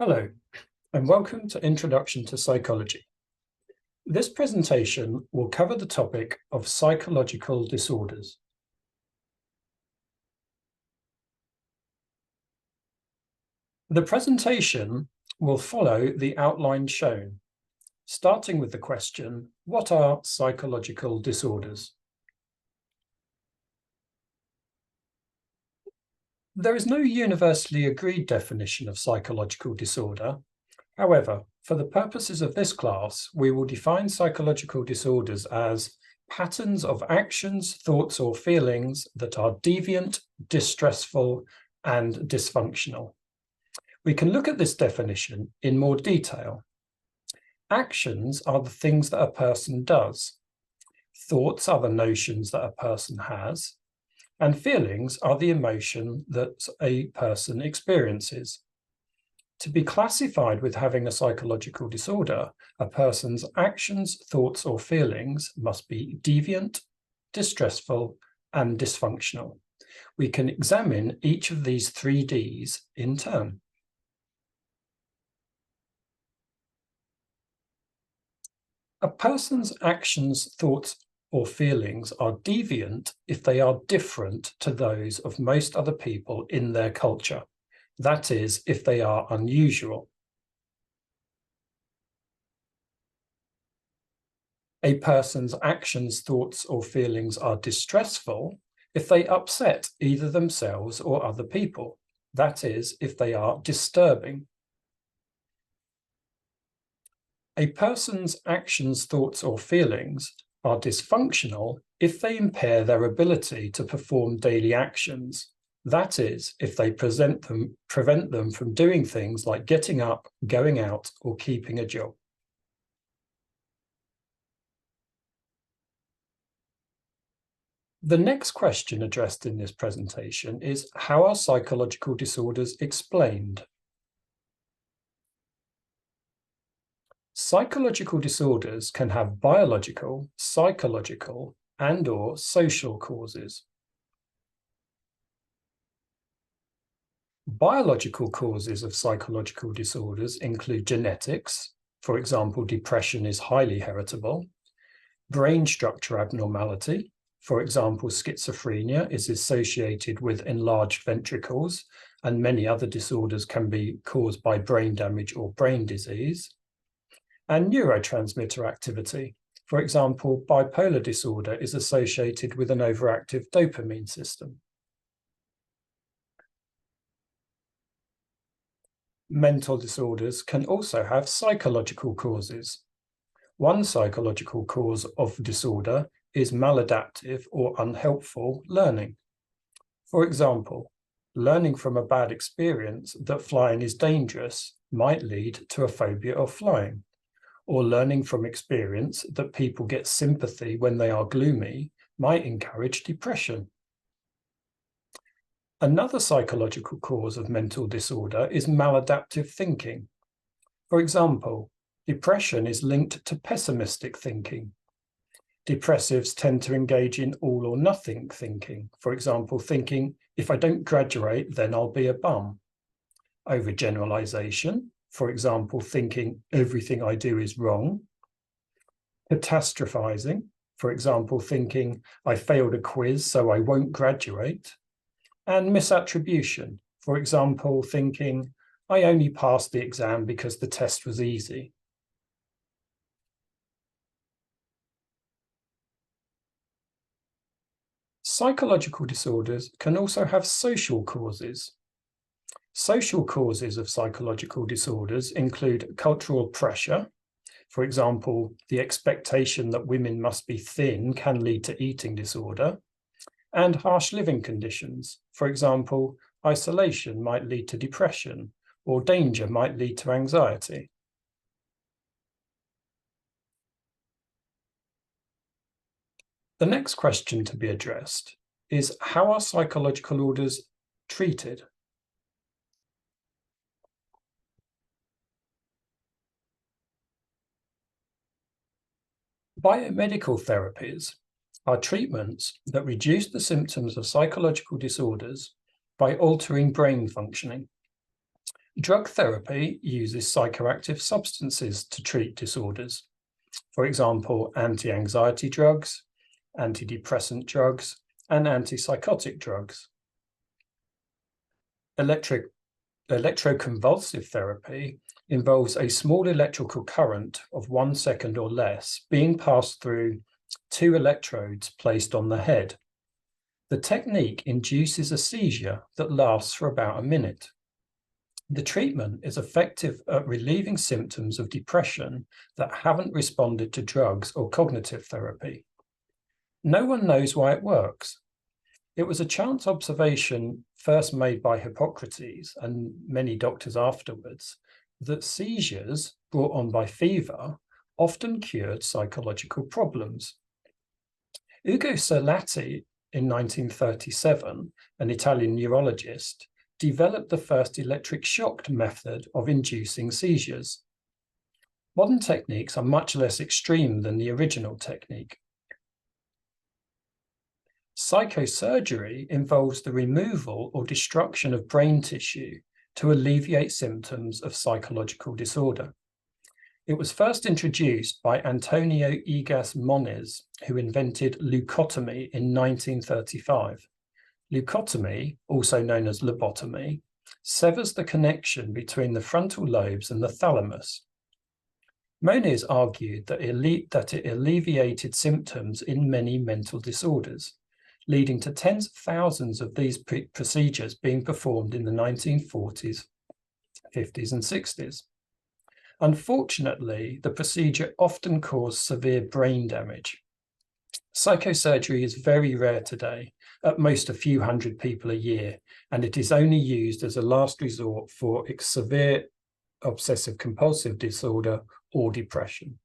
Hello, and welcome to Introduction to Psychology. This presentation will cover the topic of psychological disorders. The presentation will follow the outline shown, starting with the question, what are psychological disorders? There is no universally agreed definition of psychological disorder. However, for the purposes of this class, we will define psychological disorders as patterns of actions, thoughts, or feelings that are deviant, distressful, and dysfunctional. We can look at this definition in more detail. Actions are the things that a person does. Thoughts are the notions that a person has. And feelings are the emotion that a person experiences. To be classified with having a psychological disorder, a person's actions, thoughts, or feelings must be deviant, distressful, and dysfunctional. We can examine each of these three Ds in turn. A person's actions, thoughts, or feelings are deviant if they are different to those of most other people in their culture. That is, if they are unusual. A person's actions, thoughts, or feelings are distressful if they upset either themselves or other people. That is, if they are disturbing. A person's actions, thoughts, or feelings are dysfunctional if they impair their ability to perform daily actions. That is, if they prevent them from doing things like getting up, going out, or keeping a job. The next question addressed in this presentation is, how are psychological disorders explained? Psychological disorders can have biological, psychological, and/or social causes. Biological causes of psychological disorders include genetics. For example, depression is highly heritable. Brain structure abnormality. For example, schizophrenia is associated with enlarged ventricles, and many other disorders can be caused by brain damage or brain disease. And neurotransmitter activity. For example, bipolar disorder is associated with an overactive dopamine system. Mental disorders can also have psychological causes. One psychological cause of disorder is maladaptive or unhelpful learning. For example, learning from a bad experience that flying is dangerous might lead to a phobia of flying. Or learning from experience that people get sympathy when they are gloomy might encourage depression. Another psychological cause of mental disorder is maladaptive thinking. For example, depression is linked to pessimistic thinking. Depressives tend to engage in all or nothing thinking. For example, thinking, if I don't graduate, then I'll be a bum. Overgeneralization. For example, thinking everything I do is wrong. Catastrophizing, for example, thinking I failed a quiz, so I won't graduate. And misattribution, for example, thinking I only passed the exam because the test was easy. Psychological disorders can also have social causes. Social causes of psychological disorders include cultural pressure. For example, the expectation that women must be thin can lead to eating disorder, and harsh living conditions. For example, isolation might lead to depression, or danger might lead to anxiety. The next question to be addressed is, how are psychological disorders treated? Biomedical therapies are treatments that reduce the symptoms of psychological disorders by altering brain functioning. Drug therapy uses psychoactive substances to treat disorders. For example, anti-anxiety drugs, antidepressant drugs, and antipsychotic drugs. Electroconvulsive therapy involves a small electrical current of 1 second or less being passed through 2 electrodes placed on the head. The technique induces a seizure that lasts for about a minute. The treatment is effective at relieving symptoms of depression that haven't responded to drugs or cognitive therapy. No one knows why it works. It was a chance observation first made by Hippocrates and many doctors afterwards that seizures brought on by fever often cured psychological problems. Ugo Cerlati in 1937, an Italian neurologist, developed the first electric shock method of inducing seizures. Modern techniques are much less extreme than the original technique. Psychosurgery involves the removal or destruction of brain tissue to alleviate symptoms of psychological disorder. It was first introduced by Antonio Egas Moniz, who invented leucotomy in 1935. Leucotomy, also known as lobotomy, severs the connection between the frontal lobes and the thalamus. Moniz argued that it alleviated symptoms in many mental disorders, leading to tens of thousands of these procedures being performed in the 1940s, 50s, and 60s. Unfortunately, the procedure often caused severe brain damage. Psychosurgery is very rare today, at most a few hundred people a year, and it is only used as a last resort for severe obsessive-compulsive disorder or depression.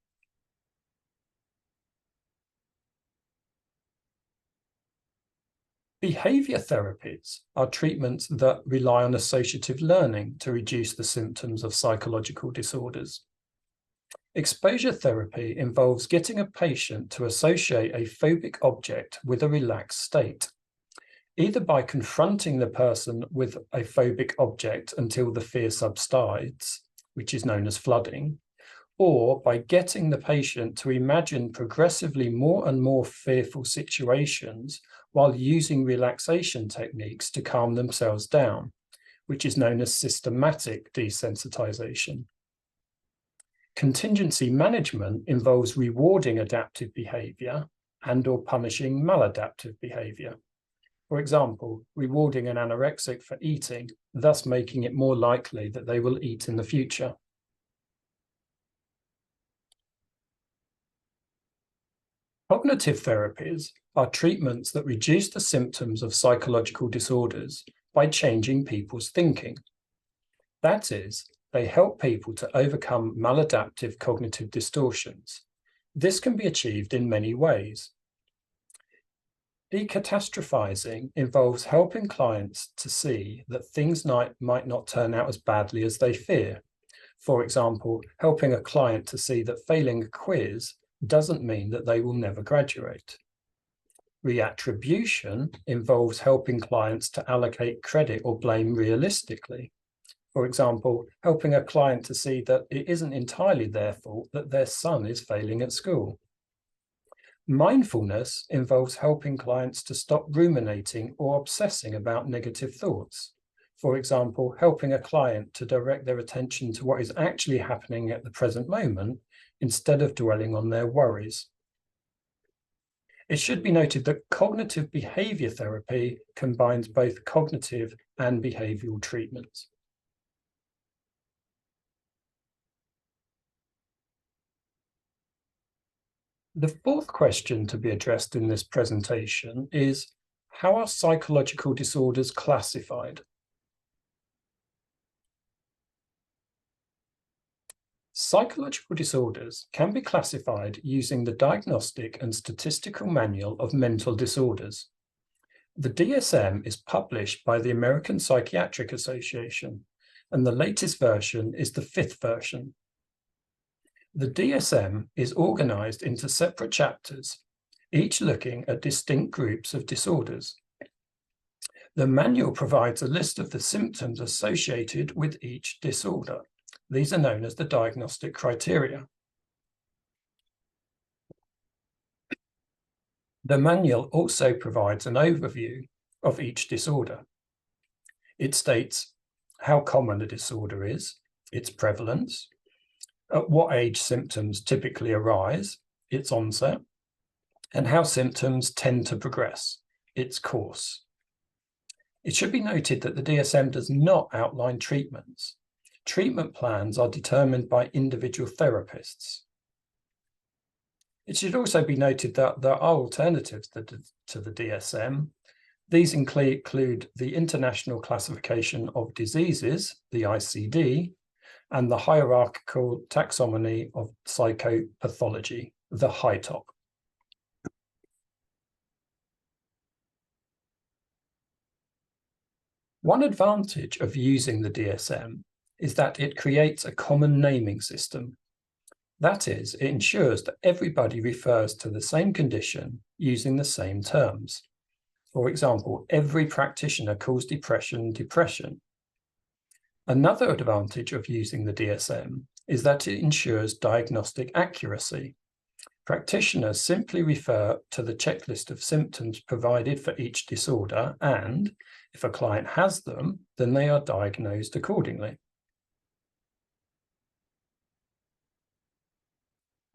Behavior therapies are treatments that rely on associative learning to reduce the symptoms of psychological disorders. Exposure therapy involves getting a patient to associate a phobic object with a relaxed state, either by confronting the person with a phobic object until the fear subsides, which is known as flooding, or by getting the patient to imagine progressively more and more fearful situations while using relaxation techniques to calm themselves down, which is known as systematic desensitization. Contingency management involves rewarding adaptive behavior and/or punishing maladaptive behavior. For example, rewarding an anorexic for eating, thus making it more likely that they will eat in the future. Cognitive therapies are treatments that reduce the symptoms of psychological disorders by changing people's thinking. That is, they help people to overcome maladaptive cognitive distortions. This can be achieved in many ways. Decatastrophizing involves helping clients to see that things might not turn out as badly as they fear. For example, helping a client to see that failing a quiz doesn't mean that they will never graduate. Reattribution involves helping clients to allocate credit or blame realistically. For example, helping a client to see that it isn't entirely their fault that their son is failing at school. Mindfulness involves helping clients to stop ruminating or obsessing about negative thoughts. For example, helping a client to direct their attention to what is actually happening at the present moment instead of dwelling on their worries. It should be noted that cognitive behavior therapy combines both cognitive and behavioral treatments. The fourth question to be addressed in this presentation is, how are psychological disorders classified? Psychological disorders can be classified using the Diagnostic and Statistical Manual of Mental Disorders. The DSM is published by the American Psychiatric Association, and the latest version is the 5th version. The DSM is organized into separate chapters, each looking at distinct groups of disorders. The manual provides a list of the symptoms associated with each disorder. These are known as the diagnostic criteria. The manual also provides an overview of each disorder. It states how common a disorder is, its prevalence, at what age symptoms typically arise, its onset, and how symptoms tend to progress, its course. It should be noted that the DSM does not outline treatments. Treatment plans are determined by individual therapists. It should also be noted that there are alternatives to the DSM. These include the International Classification of Diseases, the ICD, and the Hierarchical Taxonomy of Psychopathology, the HITOP. One advantage of using the DSM is that it creates a common naming system. That is, it ensures that everybody refers to the same condition using the same terms. For example, every practitioner calls depression depression. Another advantage of using the DSM is that it ensures diagnostic accuracy. Practitioners simply refer to the checklist of symptoms provided for each disorder, and if a client has them, then they are diagnosed accordingly.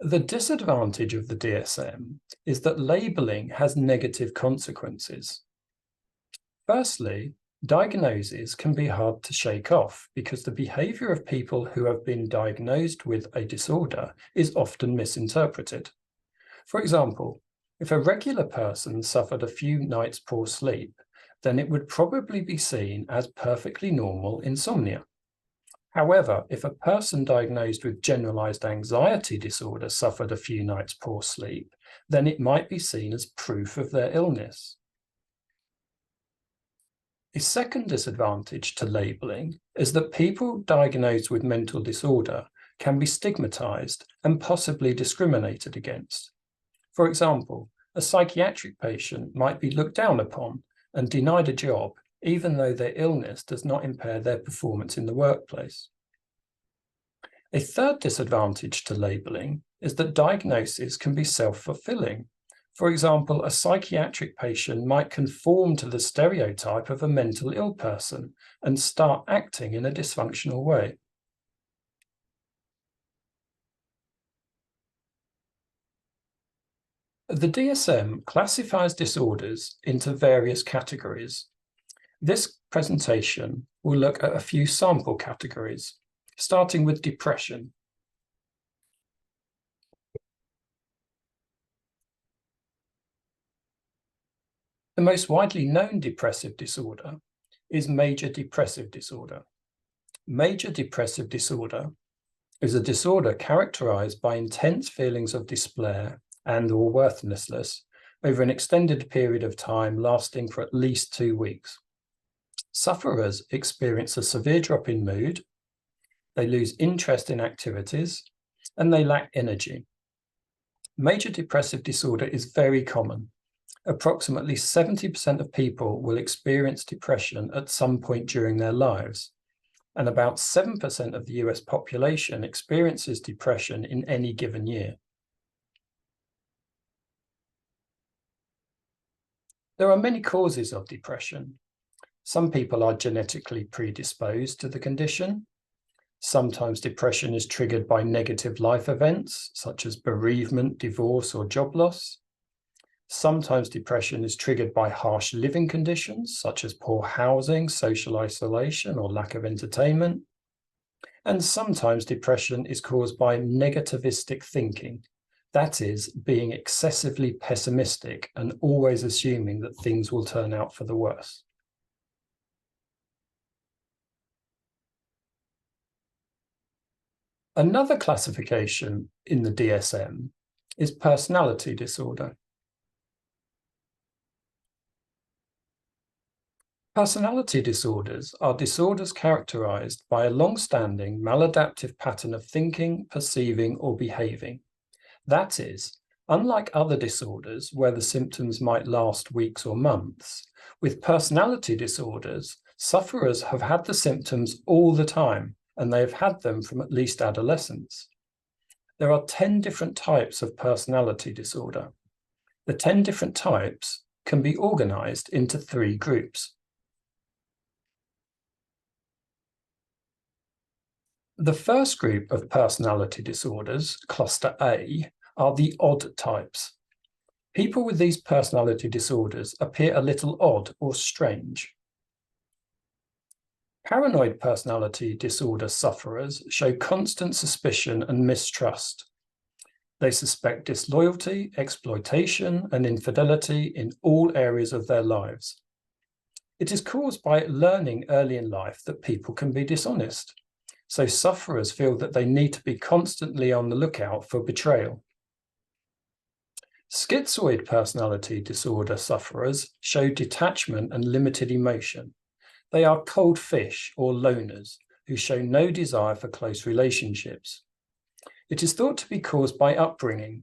The disadvantage of the DSM is that labeling has negative consequences. Firstly, diagnoses can be hard to shake off because the behavior of people who have been diagnosed with a disorder is often misinterpreted. For example, if a regular person suffered a few nights poor sleep, then it would probably be seen as perfectly normal insomnia. However, if a person diagnosed with generalized anxiety disorder suffered a few nights poor sleep, then it might be seen as proof of their illness. A second disadvantage to labeling is that people diagnosed with mental disorder can be stigmatized and possibly discriminated against. For example, a psychiatric patient might be looked down upon and denied a job even though their illness does not impair their performance in the workplace. A third disadvantage to labeling is that diagnoses can be self-fulfilling. For example, a psychiatric patient might conform to the stereotype of a mental ill person and start acting in a dysfunctional way. The DSM classifies disorders into various categories. This presentation will look at a few sample categories, starting with depression. The most widely known depressive disorder is major depressive disorder. Major depressive disorder is a disorder characterized by intense feelings of despair and/or worthlessness over an extended period of time lasting for at least 2 weeks. Sufferers experience a severe drop in mood, they lose interest in activities, and they lack energy. Major depressive disorder is very common. Approximately 70% of people will experience depression at some point during their lives, and about 7% of the US population experiences depression in any given year. There are many causes of depression. Some people are genetically predisposed to the condition. Sometimes depression is triggered by negative life events, such as bereavement, divorce, or job loss. Sometimes depression is triggered by harsh living conditions, such as poor housing, social isolation, or lack of entertainment. And sometimes depression is caused by negativistic thinking, that is, being excessively pessimistic and always assuming that things will turn out for the worse. Another classification in the DSM is personality disorder. Personality disorders are disorders characterized by a long-standing maladaptive pattern of thinking, perceiving, or behaving. That is, Unlike other disorders where the symptoms might last weeks or months, with personality disorders, sufferers have had the symptoms all the time, and they have had them from at least adolescence. There are 10 different types of personality disorder. The 10 different types can be organized into 3 groups. The first group of personality disorders, cluster A, are the odd types. People with these personality disorders appear a little odd or strange. Paranoid personality disorder sufferers show constant suspicion and mistrust. They suspect disloyalty, exploitation, and infidelity in all areas of their lives. It is caused by learning early in life that people can be dishonest. So sufferers feel that they need to be constantly on the lookout for betrayal. Schizoid personality disorder sufferers show detachment and limited emotion. They are cold fish or loners who show no desire for close relationships. It is thought to be caused by upbringing.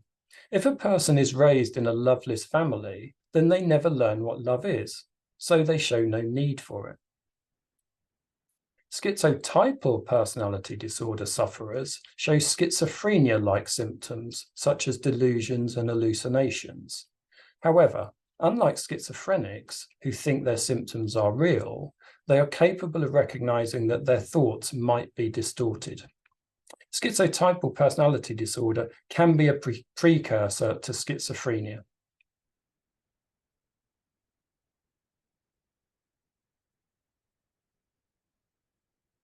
If a person is raised in a loveless family, then they never learn what love is, so they show no need for it. Schizotypal personality disorder sufferers show schizophrenia-like symptoms, such as delusions and hallucinations. However, unlike schizophrenics, who think their symptoms are real, they are capable of recognizing that their thoughts might be distorted. Schizotypal personality disorder can be a precursor to schizophrenia.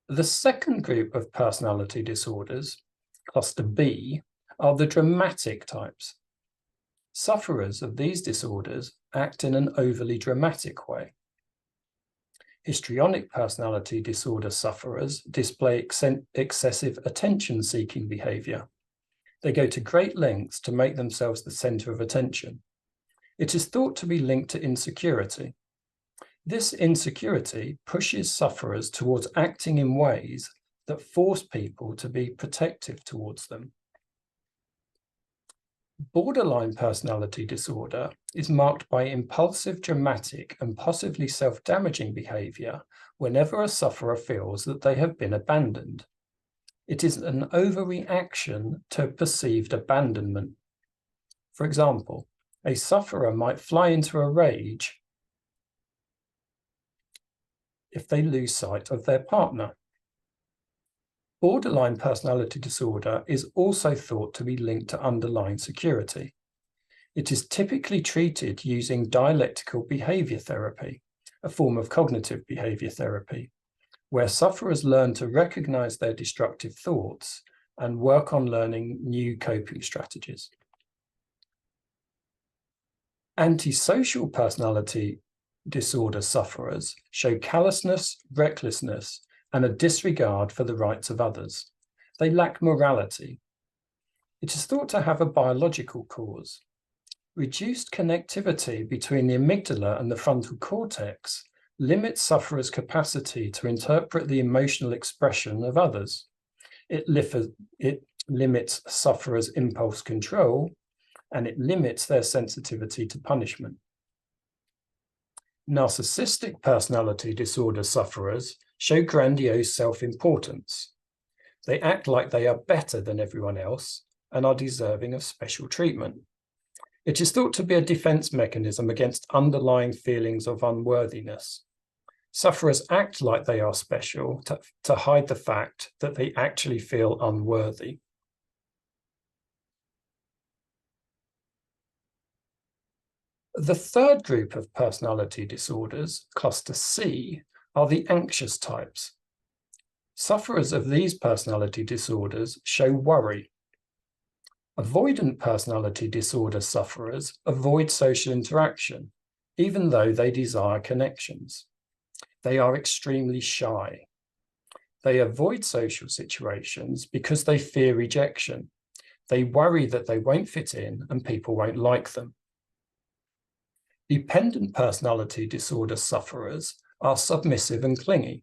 The second group of personality disorders, cluster B, are the dramatic types. Sufferers of these disorders act in an overly dramatic way. Histrionic personality disorder sufferers display excessive attention-seeking behavior. They go to great lengths to make themselves the center of attention. It is thought to be linked to insecurity. This insecurity pushes sufferers towards acting in ways that force people to be protective towards them. Borderline personality disorder is marked by impulsive, dramatic, and possibly self-damaging behavior whenever a sufferer feels that they have been abandoned. It is an overreaction to perceived abandonment. For example, a sufferer might fly into a rage if they lose sight of their partner. Borderline personality disorder is also thought to be linked to underlying security. It is typically treated using dialectical behavior therapy, a form of cognitive behavior therapy, where sufferers learn to recognize their destructive thoughts and work on learning new coping strategies. Antisocial personality disorder sufferers show callousness, recklessness, and a disregard for the rights of others. They lack morality. It is thought to have a biological cause. Reduced connectivity between the amygdala and the frontal cortex limits sufferers' capacity to interpret the emotional expression of others. It limits sufferers' impulse control, and it limits their sensitivity to punishment. Narcissistic personality disorder sufferers show grandiose self-importance. They act like they are better than everyone else and are deserving of special treatment. It is thought to be a defense mechanism against underlying feelings of unworthiness. Sufferers act like they are special to hide the fact that they actually feel unworthy. The third group of personality disorders, cluster C, are the anxious types. Sufferers of these personality disorders show worry. Avoidant personality disorder sufferers avoid social interaction, even though they desire connections. They are extremely shy. They avoid social situations because they fear rejection. They worry that they won't fit in and people won't like them. Dependent personality disorder sufferers are submissive and clingy.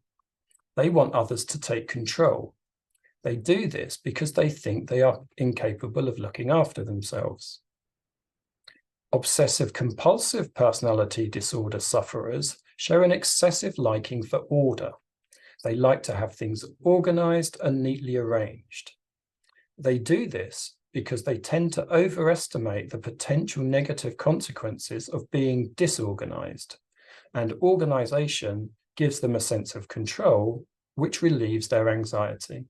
They want others to take control. They do this because they think they are incapable of looking after themselves. Obsessive compulsive personality disorder sufferers show an excessive liking for order. They like to have things organized and neatly arranged. They do this because they tend to overestimate the potential negative consequences of being disorganized, and organization gives them a sense of control, which relieves their anxiety.